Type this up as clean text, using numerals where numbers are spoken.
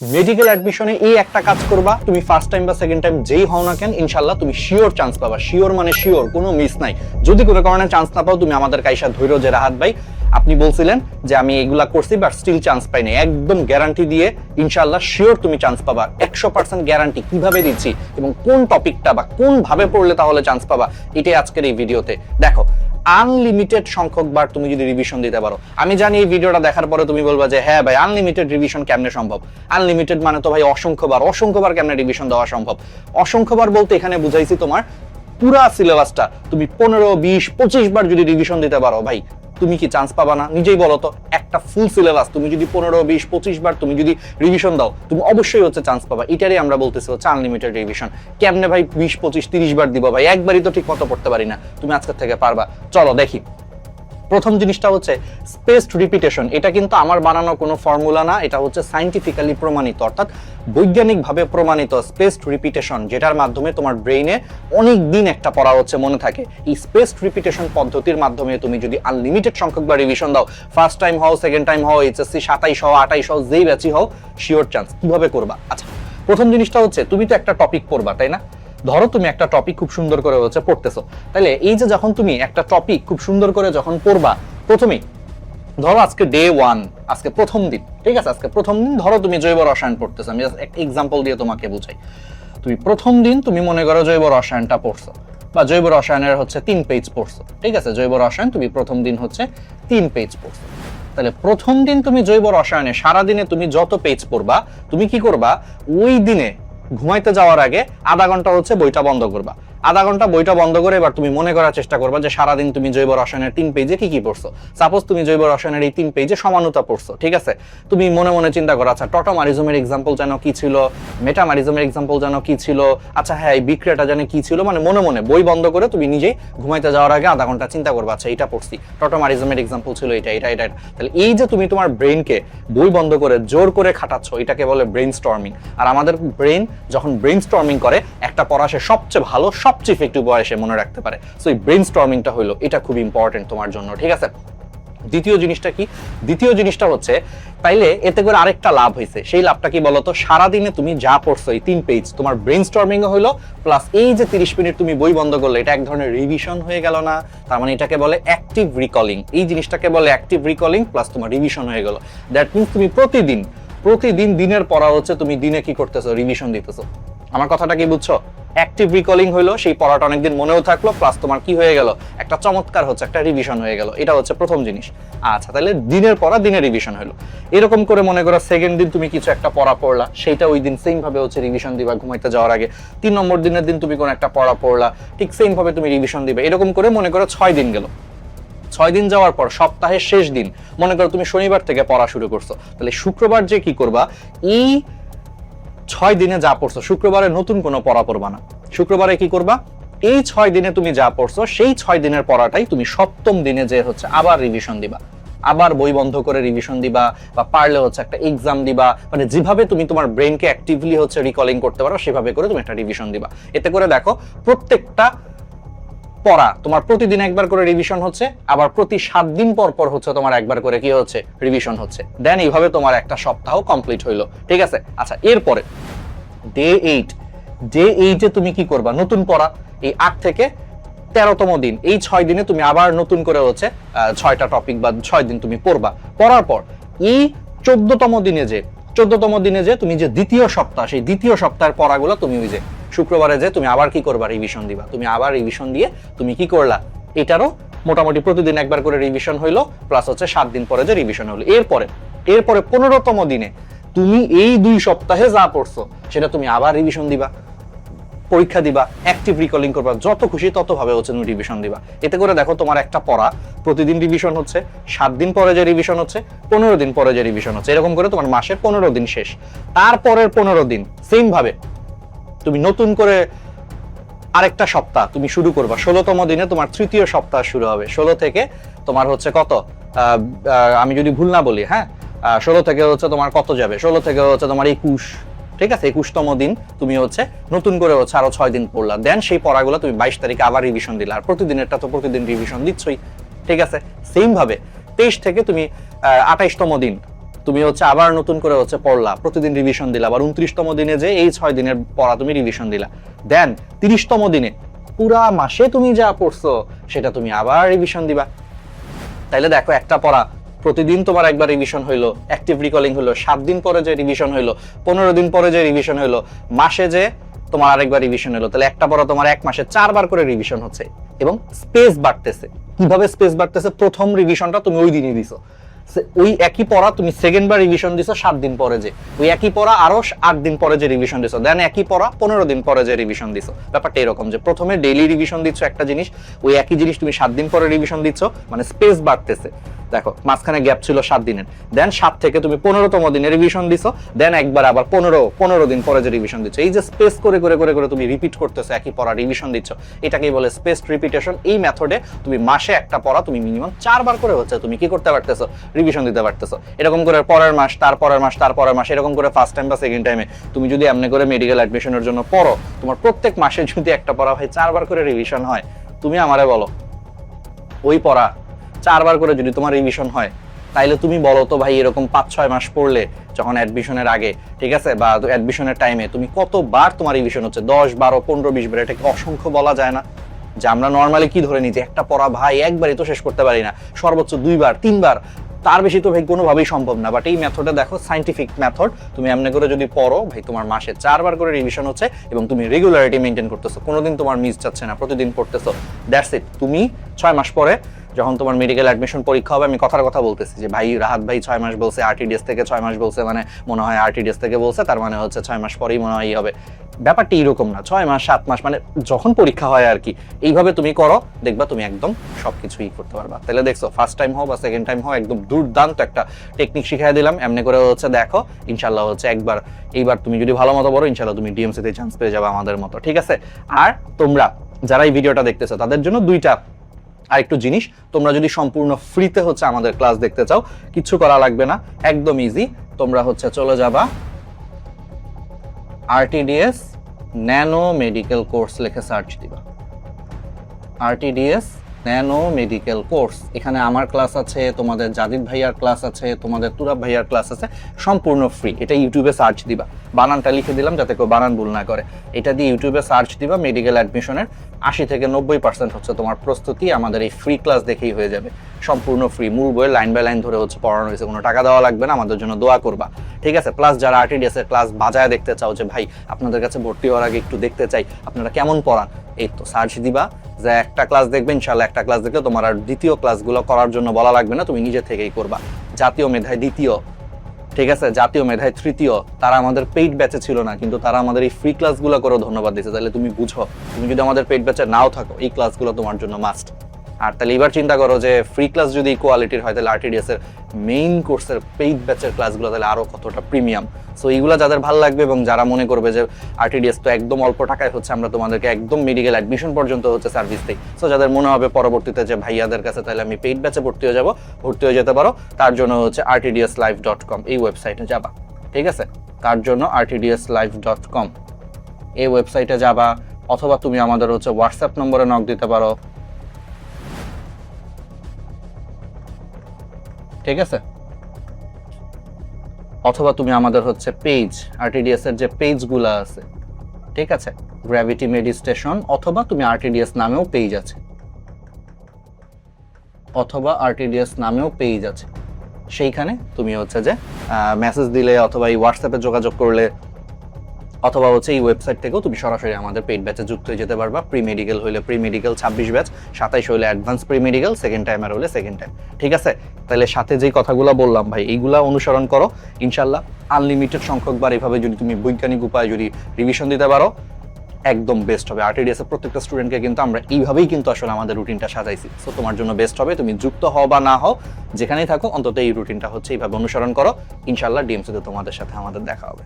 Medical অ্যাডমিশনে এই একটা কাজ করবা, তুমি ফার্স্ট টাইম বা সেকেন্ড টাইম যেই হও না কেন ইনশাআল্লাহ তুমি শিওর চান্স পাবা। শিওর মানে শিওর, কোনো মিস নাই। যদি কোনো কারণে চান্স না পাও, তুমি আমাদের কাইসা ধৈর্য যে রাহাত ভাই আপনি বলছিলেন যে আমি এগুলা করছি বাট স্টিল চান্স পাই নাই, একদম গ্যারান্টি দিয়ে ইনশাআল্লাহ শিওর তুমি চান্স পাবা। 100% গ্যারান্টি। কিভাবে দিচ্ছি এবং কোন টপিকটা বা কোন ভাবে পড়লে তাহলে চান্স পাবা, এটাই আজকের এই ভিডিওতে। দেখো, আনলিমিটেড সংখ্যক বার তুমি যদি রিভিশন দিতে পারো, আমি জানি এই ভিডিওটা দেখার পরে তুমি বলবা যে হ্যাঁ ভাই আনলিমিটেড রিভিশন কেমনে সম্ভব? আনলিমিটেড মানে তো ভাই অসংখ্যবার কেমনে রিভিশন দেওয়া সম্ভব? অসংখ্যবার বলতে এখানে বুঝাইছি তোমার পুরা সিলেবাসটা তুমি 15, 20, 25 বার যদি রিভিশন দিতে পারো, ভাই তুমি কি চান্স পাবা না? নিজেই বলো তো, একটা ফুল সিলেবাস তুমি যদি 15, 20, 25 বার তুমি যদি রিভিশন দাও, তুমি অবশ্যই হচ্ছে চান্স পাবা। এটারই আমরা বলতেছি হচ্ছে আনলিমিটেড রিভিশন। কেমনে ভাই 20, 25, 30 বার দিব? ভাই একবারই তো ঠিক মতো পড়তে পারি না। তুমি আজকের থেকে পারবা। চলো দেখি। প্রথম জিনিসটা হচ্ছে স্পেসড রিপিটেশন। এটা কিন্তু আমার বানানো কোনো ফর্মুলা না, এটা হচ্ছে সায়েন্টিফিক্যালি প্রমাণিত, অর্থাৎ বৈজ্ঞানিকভাবে প্রমাণিত স্পেসড রিপিটেশন, যেটার মাধ্যমে তোমার ব্রেইনে অনেক দিন একটা পড়া হচ্ছে মনে থাকে। এই স্পেসড রিপিটেশন পদ্ধতির মাধ্যমে তুমি যদি আনলিমিটেড সংখ্যক বার রিভিশন দাও, ফার্স্ট টাইম হও, সেকেন্ড টাইম হও, এইচএসসি 27 হও, 28 হও, যেই ব্যাচই হও, শিওর চান্স। কিভাবে করবা? আচ্ছা, প্রথম জিনিসটা হচ্ছে তুমি তো একটা টপিক পড়বা, তাই না? ধরো তুমি একটা টপিক খুব সুন্দর করে হচ্ছে পড়তেছো, তাহলে এই যে যখন তুমি একটা টপিক খুব সুন্দর করে যখন পড়বা, প্রথমেই ধরো আজকে ডে 1, আজকে প্রথম দিন, ঠিক আছে? আজকে প্রথম দিন ধরো তুমি জৈব রসায়ন পড়তেছো। আমি জাস্ট একটা এক্সাম্পল দিয়ে তোমাকে বুঝাই। তুমি প্রথম দিন তুমি মনে করো জৈব রসায়নটা পড়ছো, বা জৈব রসায়নের হচ্ছে 3 পেজ পড়ছো, ঠিক আছে? জৈব রসায়ন তুমি প্রথম দিন হচ্ছে 3 পেজ পড়ছো। তাহলে প্রথম দিন তুমি জৈব রসায়নে সারাদিনে তুমি যত পেজ পড়বা, তুমি কি করবা? ওই দিনে ঘুমাইতে যাওয়ার আগে আধা ঘন্টা হচ্ছে বইটা বন্ধ করবা। আধা ঘন্টা বইটা বন্ধ করে এবার তুমি মনে করার চেষ্টা করবা যে সারাদিন তুমি জৈব রসায়নের 3 পেজে কি কি পড়ছো। সাপোজ তুমি জৈব রসায়নের এই 3 পেজে সমানুতা পড়ছো, ঠিক আছে? তুমি মনে মনে চিন্তা করো, আচ্ছা টটোমারিজমের এক্সাম্পল যেন কি ছিল, মেটামারিজমের এক্সাম্পল যেন কি ছিল, আচ্ছা হ্যাঁ এই বিক্রিয়াটা জানে কি ছিল, মানে মনে মনে বই বন্ধ করে তুমি নিজেই ঘুমাইতে যাওয়ার আগে আধা ঘন্টা চিন্তা করবা, আচ্ছা এটা পড়ছি, টটোমারিজমের এক্সাম্পল ছিল এটা এটা এটা। তাহলে এই যে তুমি তোমার ব্রেইনকে বই বন্ধ করে জোর করে খাটাচ্ছ, এটাকে বলে ব্রেইন স্টর্মিং। আর আমাদের ব্রেইন যখন ব্রেইন স্টর্মিং করে, একটা পড়া সে সবচেয়ে ভালো, সবচেয়ে ইফেক্টিভ বয়সে মনে রাখতে পারে। সো এই ব্রেইন স্টর্মিংটা হলো, এটা খুব ইম্পর্টেন্ট তোমার জন্য, ঠিক আছে? দ্বিতীয় জিনিসটা কি? দ্বিতীয় জিনিসটা হচ্ছে, তাইলে এতে করে আরেকটা লাভ হয়েছে। সেই লাভটা কি বলতো? সারাদিনে তুমি যা পড়ছো এই 3 পেজ, তোমার ব্রেইন স্টর্মিং হইলো, প্লাস এই যে 30 মিনিট তুমি বই বন্ধ করলে, এটা এক ধরনের রিভিশন হয়ে গেল না? তার মানে এটাকে বলে অ্যাক্টিভ রিকলিং। এই জিনিসটাকে বলে অ্যাক্টিভ রিকলিং, প্লাস তোমার রিভিশন হয়ে গেল। দ্যাট মিনস তুমি প্রতিদিন দিনের পড়া হচ্ছে তুমি দিনে কি করতেছো? রিভিশন দিতেছো। আমার কথাটা কি বুঝছো? অ্যাক্টিভ রিকলিং হইলো, সেই পড়াটা অনেকদিন মনেও থাকলো, প্লাস তোমার কি হয়ে গেল? একটা চমৎকার হচ্ছে একটা রিভিশন হয়ে গেল। এটা হচ্ছে প্রথম জিনিস। আচ্ছা, তাহলে দিনের পড়া দিনে রিভিশন হলো। এরকম করে মনে করো সেকেন্ড দিন তুমি কিছু একটা পড়া পড়লা, সেইটা ওই দিন সেম ভাবে হচ্ছে রিভিশন দিবা ঘুমাইতে যাওয়ার আগে। 3 নম্বর দিনের দিন তুমি কোন একটা পড়া পড়লা, ঠিক সেম ভাবে তুমি রিভিশন দিবে। এরকম করে মনে করো 6 দিন গেল। 6 দিন যাওয়ার পর সপ্তাহের শেষ দিন, মনে করো তুমি শনিবার থেকে পড়া শুরু করছো, তাহলে শুক্রবার যে কি করবা? এই 6 দিনে যা পড়ছো, শুক্রবারে নতুন কোনো পড়া পড়বা না। শুক্রবারে কি করবা? এই 6 দিনে তুমি যা পড়ছো, সেই 6 দিনের পড়াটাই তুমি সপ্তম দিনে যে হচ্ছে আবার রিভিশন দিবা, আবার বই বন্ধ করে রিভিশন দিবা, বা পারলে হচ্ছে একটা এক্সাম দিবা। মানে যেভাবে তুমি তোমার ব্রেইনকে অ্যাক্টিভলি হচ্ছে রিকলিং করতে পারো, সেভাবে করে তুমি একটা রিভিশন দিবা। এতে করে দেখো প্রত্যেকটা পড়া তোমার প্রতিদিন একবার করে রিভিশন হচ্ছে, আবার প্রতি 7 দিন পর পর হচ্ছে তোমার একবার করে কি হচ্ছে? রিভিশন হচ্ছে। দেন এইভাবে তোমার একটা সপ্তাহ কমপ্লিট হইলো, ঠিক আছে? আচ্ছা, এরপরে ডে 8 তুমি কি করবা? নতুন পড়া। এই 8 থেকে 13তম দিন, এই 6 দিনে তুমি আবার নতুন করে হচ্ছে 6টা টপিক বা 6 দিন তুমি পড়বা। পড়ার পর এই 14তম দিনে যে তুমি যে দ্বিতীয় সপ্তাহ, সেই দ্বিতীয় সপ্তাহের পড়াগুলো তুমি ওই যে শুক্রবারে যে তুমি আবার কি করবা? রিভিশন দিবা। তুমি আবার রিভিশন দিয়ে তুমি কি করলা? এটারও মোটামুটি প্রতিদিন একবার করে রিভিশন হইলো, প্লাস হচ্ছে 7 দিন পরে যে রিভিশন হলো। এরপরে 15তম দিনে তুমি এই 2 সপ্তাহে যা পড়ছো সেটা তুমি আবার রিভিশন দিবা, পরীক্ষা দিবা, অ্যাক্টিভ রিকলিং করবা, যত খুশি তত ভাবে হচ্ছে তুমি রিভিশন দিবা। এতে করে দেখো তোমার একটা পড়া প্রতিদিন রিভিশন হচ্ছে, 7 দিন পরে যে রিভিশন হচ্ছে, 15 দিন পরে যে রিভিশন হচ্ছে। এরকম করে তোমার মাসের 15 দিন শেষ। তারপরের 15 দিন সেম ভাবে তুমি নতুন করে আরেকটা সপ্তাহ তুমি শুরু করবা। 16তম দিনে তোমার তৃতীয় সপ্তাহ শুরু হবে। 16 থেকে তোমার হচ্ছে কত, আমি যদি ভুল না বলি, হ্যাঁ 16 থেকে হচ্ছে তোমার কত যাবে? 16 থেকে হচ্ছে তোমার 21, ঠিক আছে? 21তম দিন তুমি হচ্ছে নতুন করে হচ্ছে আরো 6 দিন পড়লা। দেন সেই পড়াগুলো তুমি 22 তারিখে আবার রিভিশন দিলা। আর প্রতিদিনেরটা তো প্রতিদিন রিভিশন দিচ্ছই, ঠিক আছে? সেম ভাবে 23 থেকে তুমি 28তম দিন তুমি হচ্ছে আবার নতুন করে হচ্ছে পড়লা, প্রতিদিন রিভিশন দিলা, আবার 29তম দিনে যে এই 6 দিনের পড়া তুমি রিভিশন দিলা, দেন 30তম দিনে পুরা মাসে তুমি যা পড়ছো সেটা তুমি আবার রিভিশন দিবা। তাইলে দেখো একটা পড়া প্রতিদিন তোমার একবার রিভিশন হইলো, অ্যাক্টিভ রিকলিং হইলো, 7 দিন পরে যে রিভিশন হইলো, 15 দিন পরে যে রিভিশন হইলো, মাসে যে তোমার আরেকবার রিভিশন হলো, তাহলে একটা পড়া তোমার এক মাসে 4 বার করে রিভিশন হচ্ছে এবং স্পেস বাড়তেছে। কিভাবে স্পেস বাড়তেছে? প্রথম রিভিশনটা তুমি ওই দিনই দিছো, ওই একই পড়া তুমি সেকেন্ড বার রিভিশন দিছো 7 দিন পরে, যে ওই একই পড়া আরো 8 দিন পরে যে রিভিশন দিছো, দেন একই পড়া 15 দিন পরে যে রিভিশন দিছো। ব্যাপারটা এরকম যে প্রথমে ডেইলি রিভিশন দিচ্ছ একটা জিনিস, ওই একই জিনিস তুমি 7 দিন পরে রিভিশন দিচ্ছ, মানে স্পেস বাড়তেছে। দেখো মাঝখানে গ্যাপ ছিল 7 দিনের, দেন 7 থেকে তুমি 15তম দিনে রিভিশন দিছো, দেন একবার আবার 15 দিন পরে যে রিভিশন দিচ্ছ। এই যে স্পেস করে করে করে করে তুমি রিপিট করতেছো, একই পড়া রিভিশন দিচ্ছ, এটাকেই বলে স্পেসড রিপিটেশন। এই মেথডে তুমি মাসে একটা পড়া তুমি মিনিমাম 4 বার করে হচ্ছে তুমি কি করতে পারতেছো, রিভিশন দিতে পারতেছো। এরকম করে পরের মাস, তারপরের মাস, তারপরের মাস, এরকম করে ফার্স্ট টাইম বা সেকেন্ড টাইমে তুমি যদি এমনি করে মেডিকেল অ্যাডমিশনের জন্য পড়ো, তোমার প্রত্যেক মাসে যদি একটা পড়া ভাই 4 বার করে রিভিশন হয়, তুমি আমারে বলো ওই পড়া 4 বার করে যদি তোমার রিভিশন হয়, তাইলে তুমি বলো তো ভাই এরকম 5-6 মাস পড়লে যখন অ্যাডমিশনের আগে, ঠিক আছে, বা অ্যাডমিশনের টাইমে তুমি কতবার তোমার রিভিশন হচ্ছে? 10, 12, 15, 20 বার। এটা কি অসংখ্য বলা যায় না? যে আমরা নর্মালি কি ধরে নিই যে একটা পড়া ভাই একবারই তো শেষ করতে পারি না, সর্বোচ্চ 2 বার 3 বার, তার বেশি তো ভাই কোনোভাবেই সম্ভব না। বাট এই মেথডে দেখো সাইন্টিফিক মেথড, তুমি এমনি করে যদি পড়ো ভাই তোমার মাসে 4 বার করে রিভিশন হচ্ছে এবং তুমি রেগুলারিটি মেনটেন করতেছো, কোনোদিন তোমার মিস যাচ্ছে না, প্রতিদিন পড়তেছো, দ্যাটস ইট। তুমি 6 মাস পরে যখন তোমার মেডিকেল অ্যাডমিশন পরীক্ষা হবে, আমি কথার কথা বলতেছি যে ভাই রাহাত ভাই 6 মাস বলছে, আরটিডিএস থেকে 6 মাস বলছে, মানে মনে হয় আরটিডিএস থেকে বলছে, তার মানে হচ্ছে 6 মাস পরেই মনে হয় হবে। ব্যাপারটা এরকম না, 6 মাস 7 মাস মানে যখন পরীক্ষা হয় আর কি, এইভাবে তুমি করো, দেখবা তুমি একদম সবকিছুই করতে পারবা। তাহলে দেখছো ফার্স্ট টাইম হোক বা সেকেন্ড টাইম হোক, একদম দুর্দান্ত একটা টেকনিক শিখিয়ে দিলাম। এমনি করে হচ্ছে দেখো, ইনশাল্লাহ হচ্ছে এইবার তুমি যদি ভালো মতো বলো, ইনশাল্লাহ তুমি ডিএমসি তে চান্স পেয়ে যাবে আমাদের মতো, ঠিক আছে? আর তোমরা যারা এই ভিডিওটা দেখতেছো তাদের জন্য দুইটা আর একটু জিনিস, তোমরা যদি সম্পূর্ণ ফ্রিতে হচ্ছে আমাদের ক্লাস দেখতে চাও, কিচ্ছু করা লাগবে না, একদম ইজি। তোমরা হচ্ছে চলে যাবা আরটিডিএস ন্যানো মেডিকেল কোর্স লিখে সার্চ দিবা, আরটিডিএস ন্যানো মেডিকেল কোর্স। এখানে আমার ক্লাস আছে, তোমাদের জাদিদ ভাইয়ার ক্লাস আছে, তোমাদের তুরাব ভাইয়ার ক্লাস আছে, সম্পূর্ণ ফ্রি। এটা ইউটিউবে সার্চ দিবা, বানানটা লিখে দিলাম যাতে কেউ বানান ভুল না করে। এটা দিয়ে ইউটিউবে সার্চ দিবা, মেডিকেল অ্যাডমিশনের 80 থেকে 90% হচ্ছে তোমার প্রস্তুতি আমাদের এই ফ্রি ক্লাস দেখেই হয়ে যাবে, সম্পূর্ণ ফ্রি। মূল বইয়ে লাইন বাই লাইন ধরে হচ্ছে পড়ানো হয়েছে, কোনো টাকা দেওয়া লাগবে না, আমাদের জন্য দোয়া করবা, ঠিক আছে? প্লাস যারা আরটিডিএস এর ক্লাস বাজায় দেখতে চাও, যে ভাই আপনাদের কাছে ভর্তি হওয়ার আগে একটু দেখতে চাই আপনারা কেমন পড়ান, এই তো সার্চ দিবা, যে একটা ক্লাস দেখবে, ইনশাআল্লাহ একটা ক্লাস দেখলে তোমার আর দ্বিতীয় ক্লাসগুলো করার জন্য বলা লাগবে না, তুমি নিজে থেকেই করবা। জাতীয় মেধায় দ্বিতীয়, ঠিক আছে, জাতীয় মেধায় তৃতীয়, তারা আমাদের পেইড ব্যাচে ছিল না, কিন্তু তারা আমাদের এই ফ্রি ক্লাসগুলো করেও ধন্যবাদ দিচ্ছে। তাহলে তুমি বুঝো, তুমি যদি আমাদের পেইড ব্যাচে নাও থাকো, এই ক্লাসগুলো তোমার জন্য মাস্ট। আর তাহলে এবার চিন্তা করো যে ফ্রি ক্লাস যদি কোয়ালিটির হয়, তাহলে আরটিডিএস এর মেইন কোর্সের পেইড ব্যাচের ক্লাসগুলো তাহলে আরো কতটা প্রিমিয়াম। সো এইগুলো যাদের ভালো লাগবে এবং যারা মনে করবে যে আরটিডিএস তো একদম অল্প টাকায় হচ্ছে, আমরা তোমাদেরকে একদম মেডিকেল অ্যাডমিশন পর্যন্ত হচ্ছে সার্ভিস দিই, সো যাদের মনে হবে পরবর্তীতে যে ভাইয়াদের কাছে তাহলে আমি পেইড ব্যাচে ভর্তি হয়ে যেতে পারো, তার জন্য হচ্ছে rtdslive.com এই ওয়েবসাইটে যাবা, ঠিক আছে? তার জন্য rtdslive.com এই ওয়েবসাইটে যাবা, অথবা তুমি আমাদের হচ্ছে হোয়াটসঅ্যাপ নম্বরে নক দিতে পারো, ঠিক আছে? অথবা তুমি আমাদের হচ্ছে পেজ, আরটিডিএস এর যে পেজগুলো আছে, ঠিক আছে, গ্র্যাভিটি মেডিটেশন, অথবা তুমি আরটিডিএস নামেও পেজ আছে, সেইখানে তুমি হচ্ছে যে মেসেজ দিলে, অথবা এই হোয়াটসঅ্যাপে যোগাযোগ করলে, অথবা হচ্ছে এই ওয়েবসাইট থেকেও তুমি সরাসরি আমাদের পেইড ব্যাচে যুক্ত হয়ে যেতে পারবা। প্রি মেডিকেল হইলে প্রি মেডিকেল 26 ব্যাচ, 27 হইলে advance pre medical, second timer হলে সেকেন্ড টাইম, ঠিক আছে? তাহলে সাথে যেই কথাগুলো বললাম ভাই, এইগুলা অনুসরণ করো, ইনশাল্লাহ আনলিমিটেড সংখ্যকবার এভাবে যদি তুমি বৈজ্ঞানিক উপায়ে যদি রিভিশন দিতে পারো, একদম বেস্ট হবে। আরটিডিএস এর প্রত্যেকটা স্টুডেন্টকে কিন্তু আমরা এইভাবেই কিন্তু আসলে আমাদের রুটিনটা সাজাইছি, সো তোমার জন্য বেস্ট হবে। তুমি যুক্ত হও বা না হও, যেখানেই থাকো, অন্তত এই রুটিনটা হচ্ছে এইভাবে অনুসরণ করো, ইনশাল্লাহ ডিএমসিতে তোমাদের সাথে আমাদের দেখা হবে।